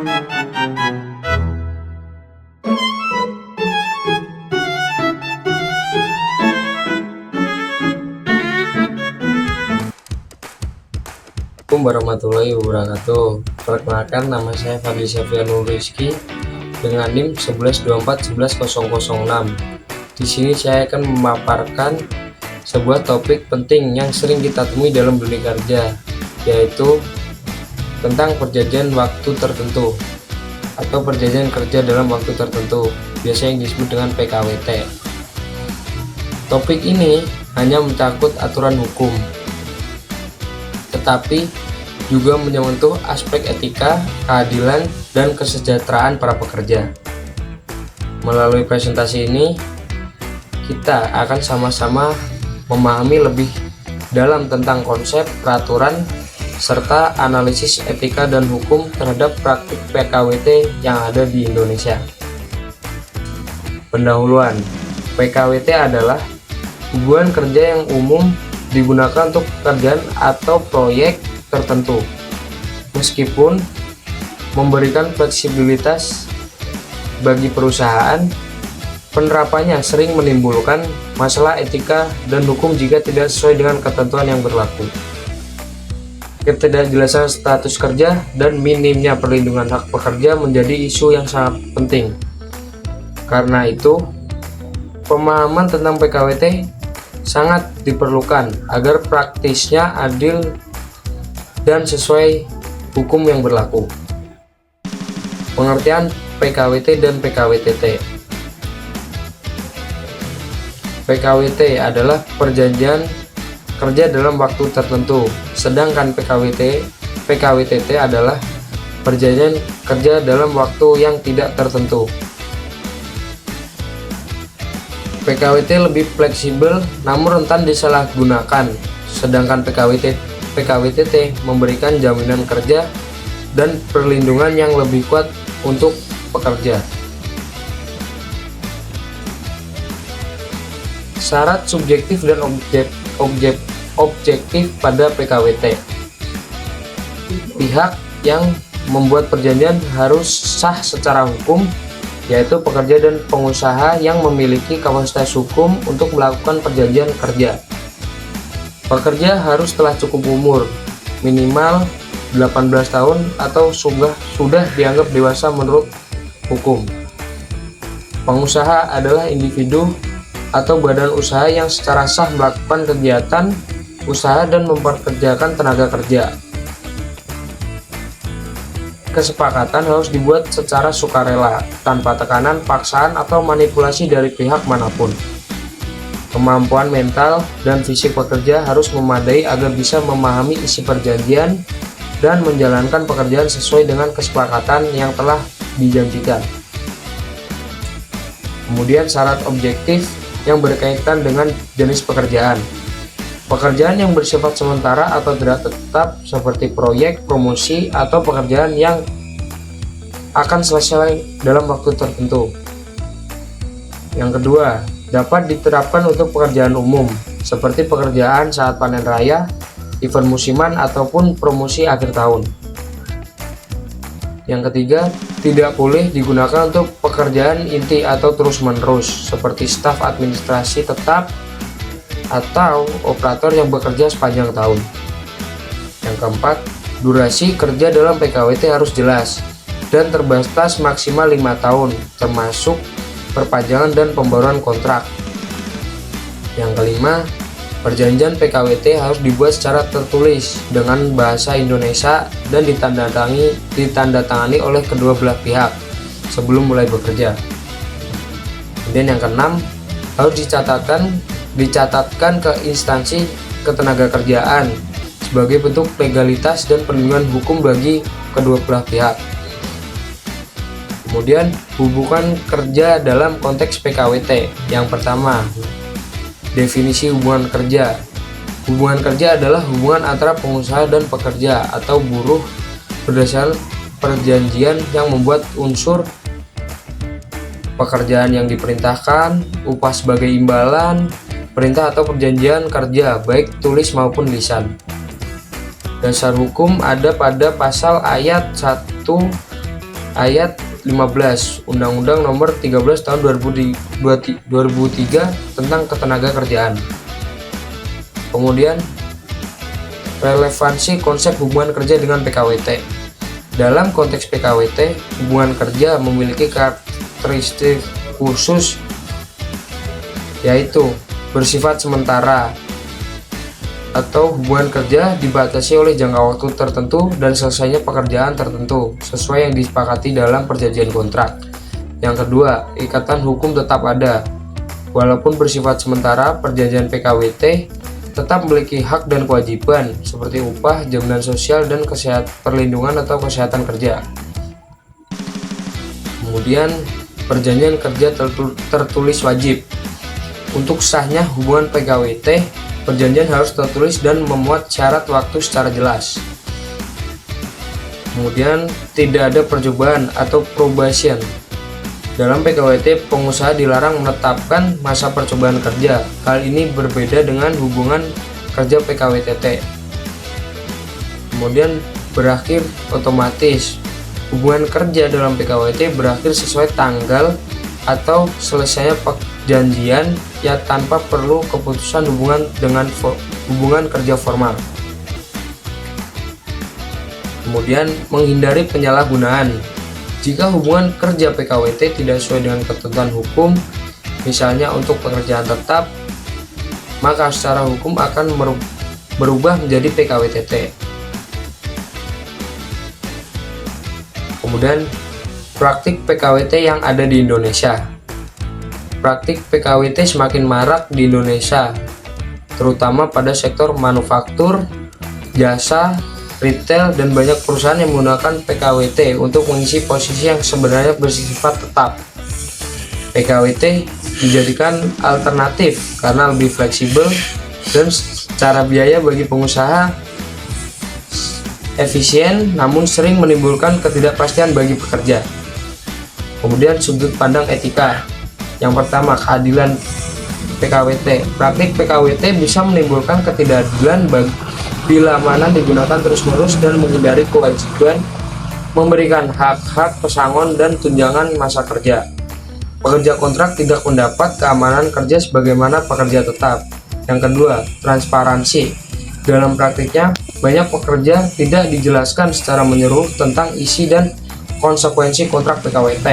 Assalamualaikum warahmatullahi wabarakatuh. Perkenalkan, nama saya Fadli Syafianul Rizky dengan NIM 1124110006. Di sini saya akan memaparkan sebuah topik penting yang sering kita temui dalam dunia kerja, yaitu tentang perjanjian waktu tertentu atau perjanjian kerja dalam waktu tertentu, biasanya yang disebut dengan PKWT. Topik ini hanya mencakup aturan hukum, tetapi juga menyentuh aspek etika, keadilan, dan kesejahteraan para pekerja. Melalui presentasi ini, kita akan sama-sama memahami lebih dalam tentang konsep, peraturan, serta analisis etika dan hukum terhadap praktik PKWT yang ada di Indonesia. Pendahuluan, PKWT adalah hubungan kerja yang umum digunakan untuk pekerjaan atau proyek tertentu, meskipun memberikan fleksibilitas bagi perusahaan. Penerapannya sering menimbulkan masalah etika dan hukum jika tidak sesuai dengan ketentuan yang berlaku. Ketidakjelasan status kerja dan minimnya perlindungan hak pekerja menjadi isu yang sangat penting. Karena itu, pemahaman tentang PKWT sangat diperlukan agar praktisnya adil dan sesuai hukum yang berlaku. Pengertian PKWT dan PKWTT. PKWT adalah perjanjian kerja dalam waktu tertentu, sedangkan PKWTT adalah perjanjian kerja dalam waktu yang tidak tertentu. PKWT lebih fleksibel namun rentan disalahgunakan, sedangkan PKWTT memberikan jaminan kerja dan perlindungan yang lebih kuat untuk pekerja. Syarat subjektif dan objektif pada PKWT. Pihak yang membuat perjanjian harus sah secara hukum, yaitu pekerja dan pengusaha yang memiliki kapasitas hukum untuk melakukan perjanjian kerja. Pekerja harus telah cukup umur, minimal 18 tahun atau sudah dianggap dewasa menurut hukum. Pengusaha adalah individu atau badan usaha yang secara sah melakukan kegiatan usaha dan memperkerjakan tenaga kerja. Kesepakatan harus dibuat secara sukarela, tanpa tekanan, paksaan, atau manipulasi dari pihak manapun. Kemampuan mental dan fisik pekerja harus memadai agar bisa memahami isi perjanjian dan menjalankan pekerjaan sesuai dengan kesepakatan yang telah dijanjikan. Kemudian syarat objektif yang berkaitan dengan jenis pekerjaan. Pekerjaan yang bersifat sementara atau tidak tetap seperti proyek, promosi, atau pekerjaan yang akan selesai dalam waktu tertentu. Yang kedua, dapat diterapkan untuk pekerjaan umum seperti pekerjaan saat panen raya, event musiman, ataupun promosi akhir tahun. Yang ketiga, tidak boleh digunakan untuk pekerjaan inti atau terus-menerus seperti staf administrasi tetap atau operator yang bekerja sepanjang tahun. Yang keempat, durasi kerja dalam PKWT harus jelas dan terbatas maksimal 5 tahun, termasuk perpanjangan dan pembaruan kontrak. Yang kelima, perjanjian PKWT harus dibuat secara tertulis dengan bahasa Indonesia dan ditandatangani oleh kedua belah pihak sebelum mulai bekerja. Kemudian yang keenam, harus dicatatkan ke instansi ketenagakerjaan sebagai bentuk legalitas dan perlindungan hukum bagi kedua belah pihak. Kemudian hubungan kerja dalam konteks PKWT. Yang pertama, definisi hubungan kerja. Hubungan kerja adalah hubungan antara pengusaha dan pekerja atau buruh berdasarkan perjanjian yang membuat unsur pekerjaan yang diperintahkan, upah sebagai imbalan, perintah atau perjanjian kerja baik tulis maupun lisan. Dasar hukum ada pada pasal ayat 1 ayat 15 Undang-Undang Nomor 13 Tahun 2003 tentang Ketenagakerjaan. Kemudian relevansi konsep hubungan kerja dengan PKWT. Dalam konteks PKWT, hubungan kerja memiliki karakteristik khusus, yaitu bersifat sementara atau hubungan kerja dibatasi oleh jangka waktu tertentu dan selesainya pekerjaan tertentu sesuai yang disepakati dalam perjanjian kontrak. Yang kedua, ikatan hukum tetap ada. Walaupun bersifat sementara, perjanjian PKWT tetap memiliki hak dan kewajiban seperti upah, jaminan sosial, dan perlindungan atau kesehatan kerja. Kemudian, perjanjian kerja tertulis wajib. Untuk sahnya hubungan PKWT, perjanjian harus tertulis dan memuat syarat waktu secara jelas. Kemudian, tidak ada percobaan atau probation. Dalam PKWT, pengusaha dilarang menetapkan masa percobaan kerja. Hal ini berbeda dengan hubungan kerja PKWTT. Kemudian, berakhir otomatis. Hubungan kerja dalam PKWT berakhir sesuai tanggal atau selesainya perjanjian ya tanpa perlu keputusan hubungan kerja formal. Kemudian, menghindari penyalahgunaan. Jika hubungan kerja PKWT tidak sesuai dengan ketentuan hukum, misalnya untuk pekerjaan tetap, maka secara hukum akan berubah menjadi PKWTT. Kemudian, praktik PKWT yang ada di Indonesia. Praktik PKWT semakin marak di Indonesia, terutama pada sektor manufaktur, jasa, retail, dan banyak perusahaan yang menggunakan PKWT untuk mengisi posisi yang sebenarnya bersifat tetap. PKWT dijadikan alternatif karena lebih fleksibel dan secara biaya bagi pengusaha efisien, namun sering menimbulkan ketidakpastian bagi pekerja. Kemudian sudut pandang etika. Yang pertama, keadilan PKWT. Praktik PKWT bisa menimbulkan ketidakadilan bila mana digunakan terus-menerus dan menghindari kewajiban memberikan hak-hak pesangon dan tunjangan masa kerja. Pekerja kontrak tidak mendapat keamanan kerja sebagaimana pekerja tetap. Yang kedua, transparansi. Dalam praktiknya, banyak pekerja tidak dijelaskan secara menyeluruh tentang isi dan konsekuensi kontrak PKWT.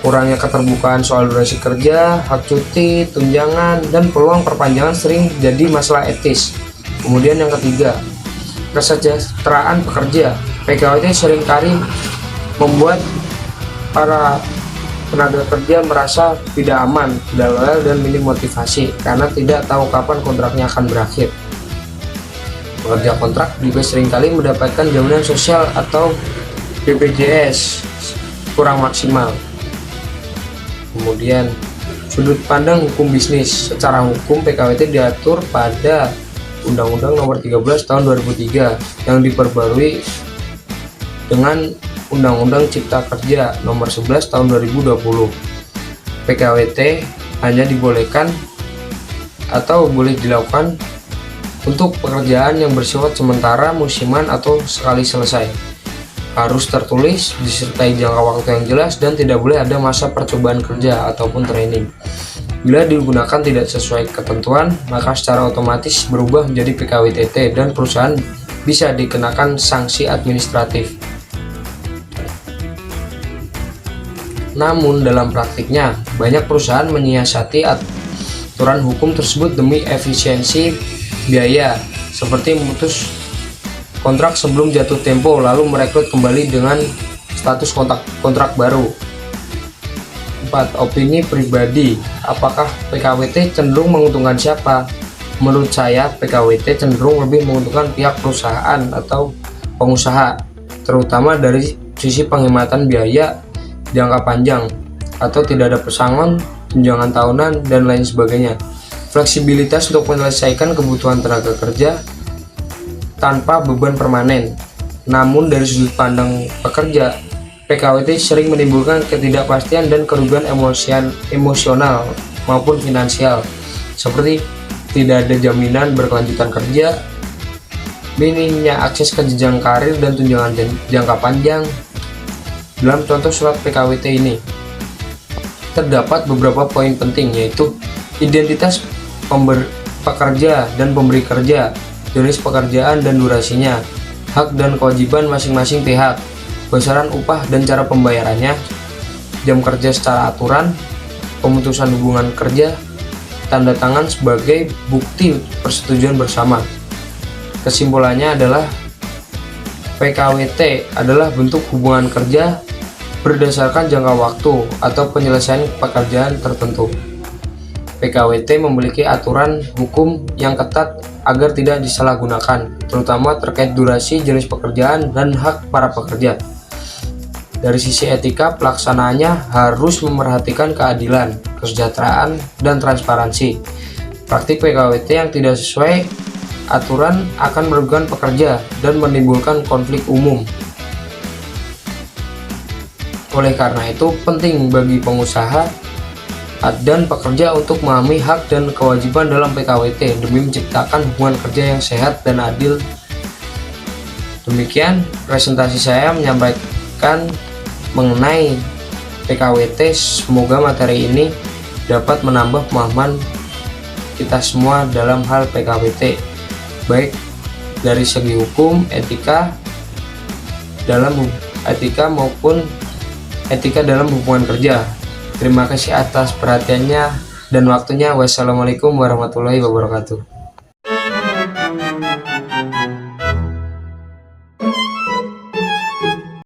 Kurangnya keterbukaan soal durasi kerja, hak cuti, tunjangan, dan peluang perpanjangan sering jadi masalah etis. Kemudian yang ketiga, kesejahteraan pekerja. PKWT seringkali membuat para tenaga kerja merasa tidak aman, tidak loyal, dan minim motivasi karena tidak tahu kapan kontraknya akan berakhir. Pekerja kontrak juga seringkali mendapatkan jaminan sosial atau BPJS kurang maksimal. Kemudian, sudut pandang hukum bisnis. Secara hukum, PKWT diatur pada Undang-Undang Nomor 13 Tahun 2003 yang diperbarui dengan Undang-Undang Cipta Kerja Nomor 11 Tahun 2020. PKWT hanya dibolehkan atau boleh dilakukan untuk pekerjaan yang bersifat sementara, musiman, atau sekali selesai. Harus tertulis, disertai jangka waktu yang jelas, dan tidak boleh ada masa percobaan kerja ataupun training. Bila digunakan tidak sesuai ketentuan, maka secara otomatis berubah menjadi PKWTT dan perusahaan bisa dikenakan sanksi administratif. Namun dalam praktiknya, banyak perusahaan menyiasati aturan hukum tersebut demi efisiensi biaya, seperti memutus kontrak sebelum jatuh tempo lalu merekrut kembali dengan status kontrak baru. 4. Opini pribadi. Apakah PKWT cenderung menguntungkan siapa? Menurut saya, PKWT cenderung lebih menguntungkan pihak perusahaan atau pengusaha, terutama dari sisi penghematan biaya jangka panjang, atau tidak ada pesangon, tunjangan tahunan, dan lain sebagainya. Fleksibilitas untuk menyelesaikan kebutuhan tenaga kerja tanpa beban permanen. Namun dari sudut pandang pekerja, PKWT sering menimbulkan ketidakpastian dan kerugian emosional maupun finansial, seperti tidak ada jaminan berkelanjutan kerja, minimnya akses ke jenjang karir dan tunjangan jangka panjang, Dalam contoh surat PKWT ini terdapat beberapa poin penting, yaitu identitas pekerja dan pemberi kerja, jenis pekerjaan dan durasinya, hak dan kewajiban masing-masing pihak, besaran upah dan cara pembayarannya, jam kerja secara aturan, pemutusan hubungan kerja, tanda tangan sebagai bukti persetujuan bersama. Kesimpulannya adalah PKWT adalah bentuk hubungan kerja berdasarkan jangka waktu atau penyelesaian pekerjaan tertentu. PKWT memiliki aturan hukum yang ketat agar tidak disalahgunakan, terutama terkait durasi, jenis pekerjaan, dan hak para pekerja. Dari sisi etika, pelaksanaannya harus memerhatikan keadilan, kesejahteraan, dan transparansi. Praktik PKWT yang tidak sesuai aturan akan merugikan pekerja dan menimbulkan konflik umum. Oleh karena itu, penting bagi pengusaha dan pekerja untuk memahami hak dan kewajiban dalam PKWT demi menciptakan hubungan kerja yang sehat dan adil. Demikian presentasi saya menyampaikan mengenai PKWT. Semoga materi ini dapat menambah pemahaman kita semua dalam hal PKWT, baik dari segi hukum, etika maupun etika dalam hubungan kerja. Terima kasih atas perhatiannya dan waktunya. Wassalamualaikum warahmatullahi wabarakatuh.